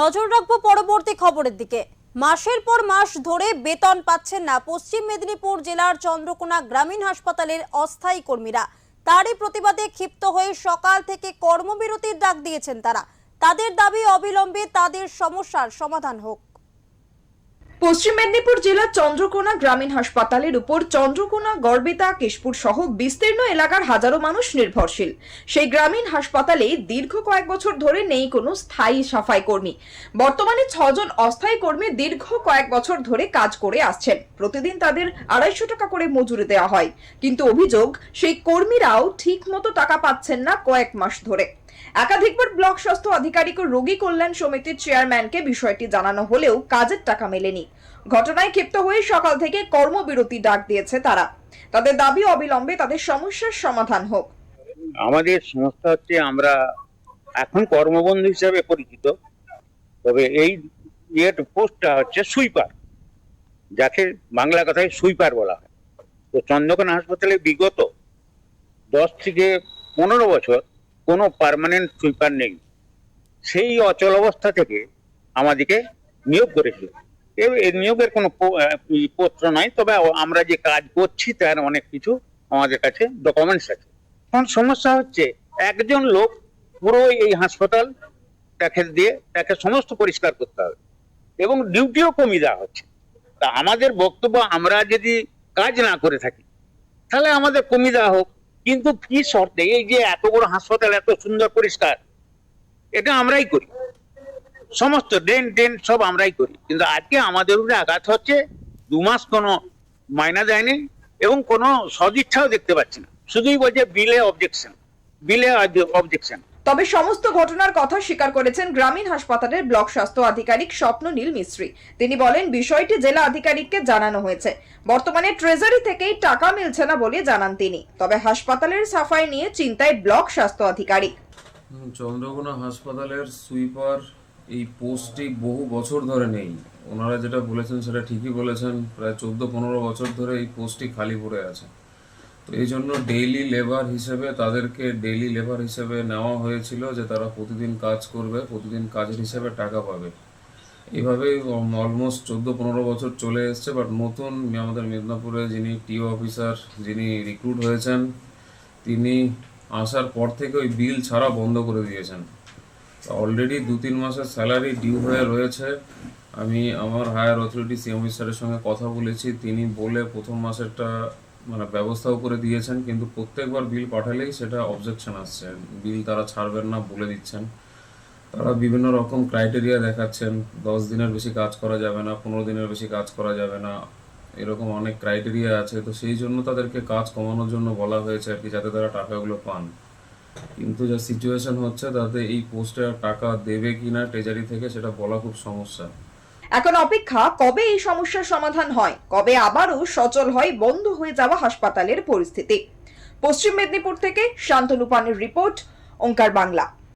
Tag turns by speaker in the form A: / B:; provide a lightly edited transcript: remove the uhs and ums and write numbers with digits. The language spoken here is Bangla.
A: নজর রাখবো পরবর্তী খবরের দিকে। মাসের পর মাস ধরে বেতন পাচ্ছেন না পশ্চিম মেদিনীপুর জেলার চন্দ্রকোনা গ্রামীণ হাসপাতালের অস্থায়ী কর্মীরা। তারই প্রতিবাদে ক্ষিপ্ত হয়ে সকাল থেকে কর্মবিরতির ডাক দিয়েছেন তারা। তাদের দাবি অবিলম্বে তাদের সমস্যার সমাধান হোক।
B: পশ্চিম মেদিনীপুর জেলার চন্দ্রকোনা গ্রামীণ হাসপাতালের উপর চন্দ্রকোনা, গড়বেতা, কেশপুর সহ বিস্তীর্ণ এলাকার হাজারো মানুষ নির্ভরশীল। সেই গ্রামীণ হাসপাতালে দীর্ঘ কয়েক বছর ধরে নেই কোনো স্থায়ী সাফাই কর্মী। বর্তমানে 6 জন অস্থায়ী কর্মী দীর্ঘ কয়েক বছর ধরে কাজ করে আসছেন। প্রতিদিন তাদের 250 টাকা করে মজুরি দেওয়া হয়, কিন্তু অভিযোগ সেই কর্মীরাও ঠিক মতো টাকা পাচ্ছেন না কয়েক মাস ধরে। একাধিকবার ব্লক স্বাস্থ্য আধিকারিক ও রোগী কল্যাণ সমিতির চেয়ারম্যানকে বিষয়টি জানানো হলেও কাজের টাকা মেলেনি। ঘটনায় ক্ষিপ্ত হয়ে সকাল থেকে কর্মবিরতি ডাক দিয়েছে তারা। তাদের দাবি অবিলম্বে তাদের সমস্যার সমাধান হোক।
C: আমাদের সংস্থা হচ্ছে, আমরা এখন কর্মবন্ধু হিসাবে পরিচিত, তবে এই পোস্টটা হচ্ছে সুইপার, যাকে বাংলা কথায় সুইপার বলা হয়। তো চন্দ্রকোনা হাসপাতালে বিগত 10 থেকে 15 বছর কোনো পার্মানেন্ট সুইপার নেই। সেই অচল অবস্থা থেকে আমাদেরকে নিয়োগ করেছিল। এই নিয়োগের কোনো পত্র নাই, তবে আমরা যে কাজ করছি তার অনেক কিছু আমাদের কাছে ডকুমেন্টস আছে। এখন সমস্যা হচ্ছে, একজন লোক পুরো এই হাসপাতাল তাকে সমস্ত পরিষ্কার করতে হবে এবং ডিউটিও কমিয়ে দেওয়া হচ্ছে। তা আমাদের বক্তব্য, আমরা যদি কাজ না করে থাকি তাহলে আমাদের কমিয়ে দেওয়া হোক, কিন্তু কি শর্তে? এই যে এত বড় হাসপাতাল, এত সুন্দর পরিষ্কার, এটা আমরাই করি, সমস্ত ড্রেন সব আমরাই করি, কিন্তু আজকে আমাদের উপরে আঘাত হচ্ছে। 2 মাস কোনো মাইনা দেয়নি এবং কোনো সদিচ্ছাও দেখতে পাচ্ছি না। শুধুই বলছে বিলে অবজেকশন।
B: তবে সমস্ত ঘটনার কথা স্বীকার করেছেন গ্রামীণ হাসপাতালের ব্লক স্বাস্থ্য আধিকারিক স্বপ্ননীল মিস্ত্রি। তিনি বলেন, বিষয়টি জেলা আধিকারিককে জানানো হয়েছে। বর্তমানে ট্রেজারি থেকেই টাকা মিলছে না বলে জানান তিনি। তবে হাসপাতালের সাফাই নিয়ে চিন্তায় ব্লক স্বাস্থ্য আধিকারিক।
D: চন্দ্রকোনা হাসপাতালের সুইপার এই পোস্টটি বহু বছর ধরে নেই। ওনারা যেটা বলেছেন সেটা ঠিকই বলেছেন, প্রায় 14-15 বছর ধরে এই পোস্টটি খালি পড়ে আছে। তো এই জন্য তাদেরকে ডেইলি লেবার হিসেবে নেওয়া হয়েছিল, যে তারা প্রতিদিন কাজ করবে, প্রতিদিন কাজের হিসেবে টাকা পাবে। এইভাবেই অলমোস্ট 14-15 বছর চলে এসছে। বাট নতুন আমাদের মেদিনীপুরে যিনি টিও অফিসার, যিনি রিক্রুট হয়েছেন, তিনি আসার পর থেকে ওই বিল ছাড়া বন্ধ করে দিয়েছেন। অলরেডি 2-3 মাসের স্যালারি ডিউ হয়ে রয়েছে। আমি আমার হায়ার অথরিটি সিএম স্যারের সঙ্গে কথা বলেছি, তিনি বলে প্রথম মাসেরটা ব্যবস্থাও করে দিয়েছেন, কিন্তু প্রত্যেকবার বিল পাঠালেই সেটা অবজেকশন আসছে। বিল তারা ছাড়বেন না বলে দিচ্ছেন। তারা বিভিন্ন রকম ক্রাইটেরিয়া দেখাচ্ছেন, 10 দিনের বেশি কাজ করা যাবে না, 15 দিনের বেশি কাজ করা যাবে না, এরকম অনেক ক্রাইটেরিয়া আছে। তো সেই জন্য তাদেরকে কাজ কমানোর জন্য বলা হয়েছে আর কি, যাতে তারা টাকাগুলো পান। কিন্তু যা সিচুয়েশন হচ্ছে, তাতে এই পোস্টে টাকা দেবে কিনা ট্রেজারি থেকে সেটা বলা খুব সমস্যা।
B: এখন অপেক্ষা কবে এই সমস্যার সমাধান হয়, কবে আবারও সচল হয় বন্ধ হয়ে যাওয়া হাসপাতালের পরিস্থিতি। পশ্চিম মেদিনীপুর থেকে শান্তনু পানের রিপোর্ট, ওঙ্কার বাংলা।